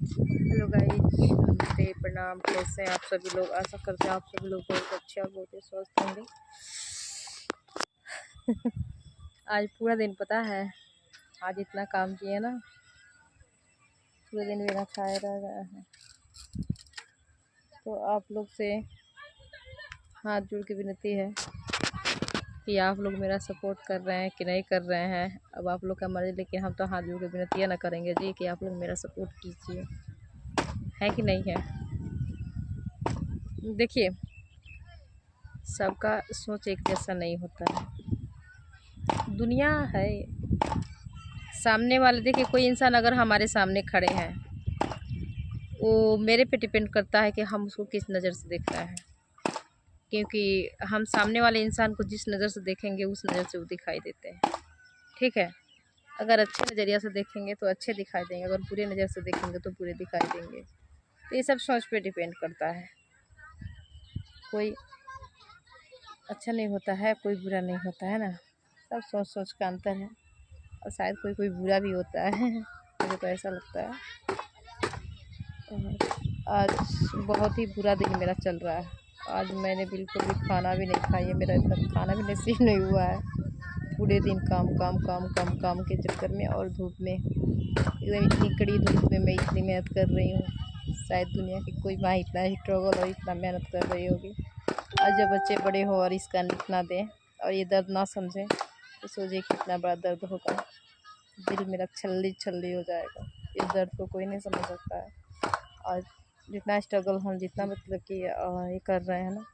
Hello guys, नमस्ते, प्रणाम। कैसे हैं आप सभी लोग? आशा करते हैं आप सभी लोग बहुत अच्छे और बहुत ही स्वस्थ होंगे। आज पूरा दिन पता है, आज इतना काम किए ना, पूरा दिन मेरा खाया रह गया है। तो आप लोग से हाथ जोड़ के विनती है कि आप लोग मेरा सपोर्ट कर रहे हैं कि नहीं कर रहे हैं, अब आप लोग का मर्जी, लेकिन हम तो हाथ जोड़ के विनती ना करेंगे जी कि आप लोग मेरा सपोर्ट कीजिए, है कि नहीं है। देखिए, सबका सोच एक जैसा नहीं होता है। दुनिया है, सामने वाले, देखिए कोई इंसान अगर हमारे सामने खड़े हैं, वो मेरे पे डिपेंड करता है कि हम उसको किस नज़र से देख रहे हैं, क्योंकि हम सामने वाले इंसान को जिस नज़र से देखेंगे उस नज़र से वो दिखाई देते हैं। ठीक है, अगर अच्छे नज़रिया से देखेंगे तो अच्छे दिखाई देंगे, अगर बुरे नज़र से देखेंगे तो बुरे दिखाई देंगे। तो ये सब सोच पे डिपेंड करता है। कोई अच्छा नहीं होता है, कोई बुरा नहीं होता है ना, सब सोच सोच का अंतर है। और शायद कोई कोई बुरा भी होता है मुझे तो ऐसा लगता है। आज बहुत ही बुरा दिन मेरा चल रहा है। आज मैंने बिल्कुल भी खाना भी नहीं खाई है, मेरा इतना खाना भी नसीब नहीं हुआ है। पूरे दिन काम काम काम काम काम के चक्कर में, और धूप में, एकदम इतनी कड़ी धूप में मैं इतनी मेहनत कर रही हूँ। शायद दुनिया की कोई माँ इतना ही स्ट्रगल और इतना मेहनत कर रही होगी। आज जब बच्चे बड़े हो और इसका इतना दें और ये दर्द ना समझें, तो सोचिए कितना बड़ा दर्द होगा। दिल मेरा छल्ली छल्ली हो जाएगा। इस दर्द को कोई नहीं समझ सकता है। और जितना स्ट्रगल हम, जितना मतलब कि ये कर रहे हैं ना,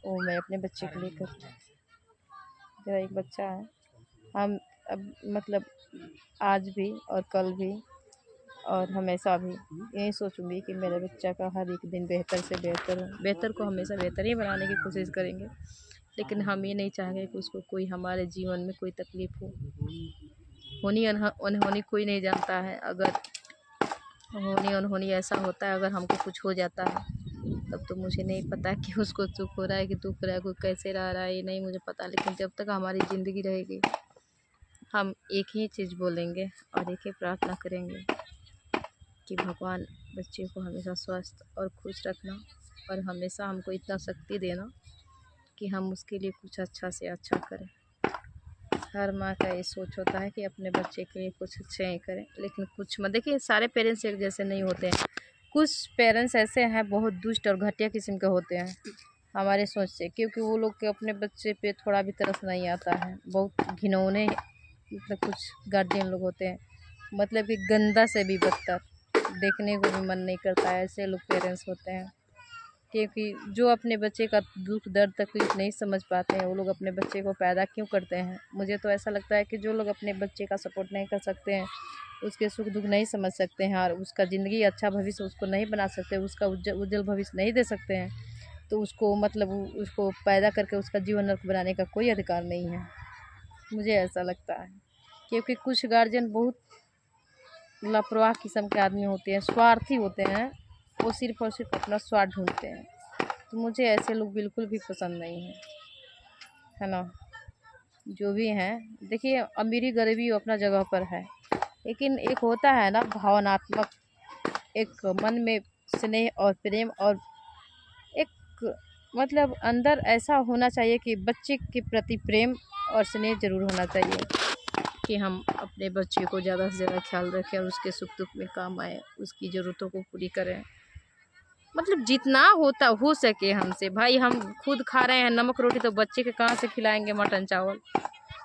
वो मैं अपने बच्चे के लिए कर रही हूँ। मेरा एक बच्चा है। हम अब मतलब आज भी और कल भी और हमेशा भी यही सोचूंगी कि मेरे बच्चा का हर एक दिन बेहतर से बेहतर हो। बेहतर को हमेशा बेहतर ही बनाने की कोशिश करेंगे, लेकिन हम ये नहीं चाहेंगे कि उसको कोई हमारे जीवन में कोई तकलीफ़ हो। होनी अनहोनी कोई नहीं जानता है। अगर होनी अनहोनी ऐसा होता है, अगर हमको कुछ हो जाता है तब तो मुझे नहीं पता कि उसको सुख हो रहा है कि दुख हो रहा है, कोई कैसे रह रहा है, ये नहीं मुझे पता। लेकिन जब तक हमारी ज़िंदगी रहेगी, हम एक ही चीज़ बोलेंगे और एक ही प्रार्थना करेंगे कि भगवान बच्चे को हमेशा स्वस्थ और खुश रखना, और हमेशा हमको इतना शक्ति देना कि हम उसके लिए कुछ अच्छा से अच्छा करें। हर माँ का ये सोच होता है कि अपने बच्चे के लिए कुछ अच्छे ही करें, लेकिन कुछ मत, देखिए सारे पेरेंट्स एक जैसे नहीं होते हैं। कुछ पेरेंट्स ऐसे हैं, बहुत दुष्ट और घटिया किस्म के होते हैं हमारे सोच से, क्योंकि वो लोग के अपने बच्चे पे थोड़ा भी तरस नहीं आता है। बहुत घिनौने मतलब कुछ गार्जियन लोग होते हैं, मतलब कि गंदा से भी बदतर, देखने को भी मन नहीं करता है। ऐसे लोग पेरेंट्स होते हैं, क्योंकि जो अपने बच्चे का दुख दर्द तकलीफ नहीं समझ पाते हैं, वो लोग अपने बच्चे को पैदा क्यों करते हैं। मुझे तो ऐसा लगता है कि जो लोग अपने बच्चे का सपोर्ट नहीं कर सकते हैं, उसके सुख दुख नहीं समझ सकते हैं, और उसका ज़िंदगी अच्छा भविष्य उसको नहीं बना सकते, उसका उज्जवल भविष्य नहीं दे सकते हैं, तो उसको मतलब उसको पैदा करके उसका जीवन नर्क बनाने का कोई अधिकार नहीं है। मुझे ऐसा लगता है, क्योंकि कुछ गार्जियन बहुत लापरवाह किस्म के आदमी होते हैं, स्वार्थी होते हैं। वो सिर्फ और सिर्फ अपना स्वार्थ ढूंढते हैं। तो मुझे ऐसे लोग बिल्कुल भी पसंद नहीं हैं, है ना। जो भी हैं, देखिए अमीरी गरीबी अपना जगह पर है, लेकिन एक होता है ना भावनात्मक, एक मन में स्नेह और प्रेम, और एक मतलब अंदर ऐसा होना चाहिए कि बच्चे के प्रति प्रेम और स्नेह ज़रूर होना चाहिए, कि हम अपने बच्चे को ज़्यादा से ज़्यादा ख्याल रखें और उसके सुख दुख में काम आए, उसकी ज़रूरतों को पूरी करें। मतलब जितना होता हो सके हमसे। भाई हम खुद खा रहे हैं नमक रोटी, तो बच्चे के कहाँ से खिलाएंगे मटन चावल।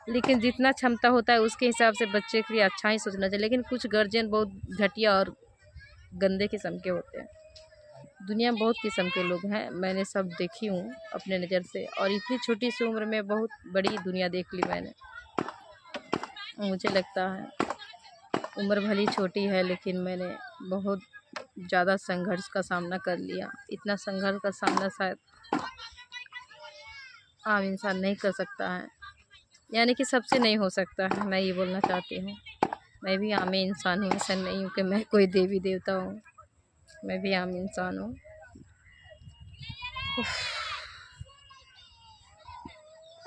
लेकिन जितना क्षमता होता है उसके हिसाब से बच्चे के लिए अच्छा ही सोचना चाहिए। लेकिन कुछ गार्जियन बहुत घटिया और गंदे किस्म के होते हैं। दुनिया में बहुत किस्म के लोग हैं, मैंने सब देखी हूँ अपने नज़र से, और इतनी छोटी सी उम्र में बहुत बड़ी दुनिया देख ली मैंने। मुझे लगता है उम्र भली छोटी है, लेकिन मैंने बहुत ज़्यादा संघर्ष का सामना कर लिया। इतना संघर्ष का सामना शायद आम इंसान नहीं कर सकता है, यानी कि सबसे नहीं हो सकता है। मैं ये बोलना चाहती हूँ, मैं भी आम इंसान हूँ, ऐसा नहीं हूँ कि मैं कोई देवी देवता हूँ, मैं भी आम इंसान हूँ।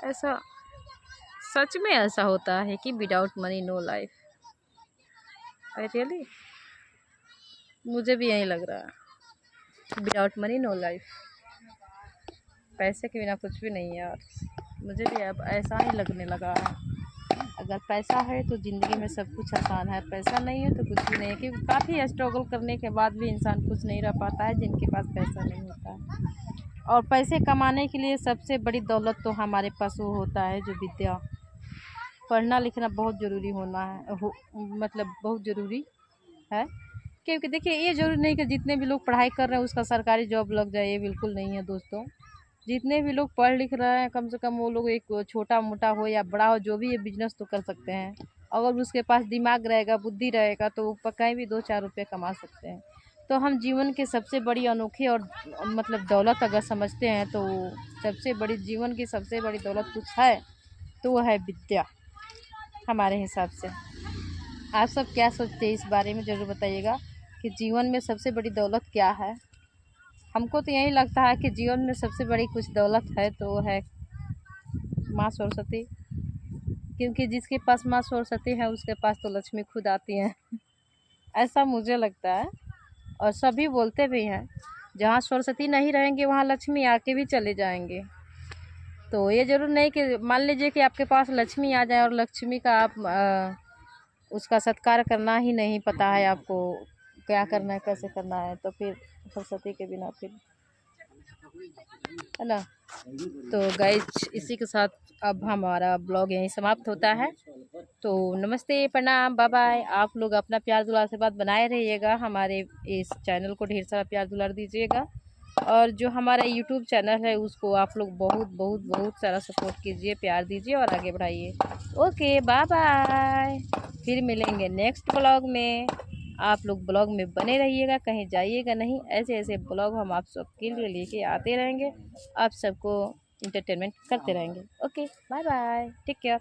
ऐसा सच में ऐसा होता है कि without money no life. I really मुझे भी यही लग रहा है, विदाउट मनी नो लाइफ। पैसे के बिना कुछ भी नहीं है यार। मुझे भी अब ऐसा ही लगने लगा है। अगर पैसा है तो ज़िंदगी में सब कुछ आसान है, पैसा नहीं है तो कुछ भी नहीं है। क्योंकि काफ़ी स्ट्रगल करने के बाद भी इंसान खुश नहीं रह पाता है जिनके पास पैसा नहीं होता है। और पैसे कमाने के लिए सबसे बड़ी दौलत तो हमारे पास वो होता है जो विद्या। पढ़ना लिखना बहुत ज़रूरी होना है, मतलब बहुत ज़रूरी है। क्योंकि देखिए, ये ज़रूरी नहीं कि जितने भी लोग पढ़ाई कर रहे हैं उसका सरकारी जॉब लग जाए, ये बिल्कुल नहीं है दोस्तों। जितने भी लोग पढ़ लिख रहे हैं, कम से कम वो लोग एक छोटा मोटा हो या बड़ा हो, जो भी ये बिजनेस तो कर सकते हैं। अगर उसके पास दिमाग रहेगा, बुद्धि रहेगा, तो वो कहीं भी 2-4 रुपये कमा सकते हैं। तो हम जीवन के सबसे बड़ी अनोखी और मतलब दौलत अगर समझते हैं तो सबसे बड़ी, जीवन की सबसे बड़ी दौलत कुछ है तो वो है विद्या, हमारे हिसाब से। आप सब क्या सोचते हैं इस बारे में ज़रूर बताइएगा कि जीवन में सबसे बड़ी दौलत क्या है। हमको तो यही लगता है कि जीवन में सबसे बड़ी कुछ दौलत है तो वो है माँ सरस्वती। क्योंकि जिसके पास माँ सरस्वती है उसके पास तो लक्ष्मी खुद आती हैं। ऐसा मुझे लगता है और सभी बोलते भी हैं, जहाँ सरस्वती नहीं रहेंगे वहाँ लक्ष्मी आके भी चले जाएंगे। तो ये ज़रूर नहीं कि मान लीजिए कि आपके पास लक्ष्मी आ जाए और लक्ष्मी का आप उसका सत्कार करना ही नहीं पता है आपको, क्या करना है कैसे करना है, तो फिर सरस्वती के बिना फिर, है ना। तो गाइज इसी के साथ अब हमारा ब्लॉग यहीं समाप्त होता है। तो नमस्ते, प्रणाम, बाय बाय। आप लोग अपना प्यार दुलार से बात बनाए रहिएगा, हमारे इस चैनल को ढेर सारा प्यार दुलार दीजिएगा। और जो हमारा यूट्यूब चैनल है उसको आप लोग बहुत बहुत बहुत सारा सपोर्ट कीजिए, प्यार दीजिए और आगे बढ़ाइए। Okay, bye bye. फिर मिलेंगे नेक्स्ट ब्लॉग में। आप लोग ब्लॉग में बने रहिएगा, कहीं जाइएगा नहीं। ऐसे ऐसे ब्लॉग हम आप सबके लिए लेके आते रहेंगे, आप सबको इंटरटेनमेंट करते रहेंगे। Okay, bye bye, take care.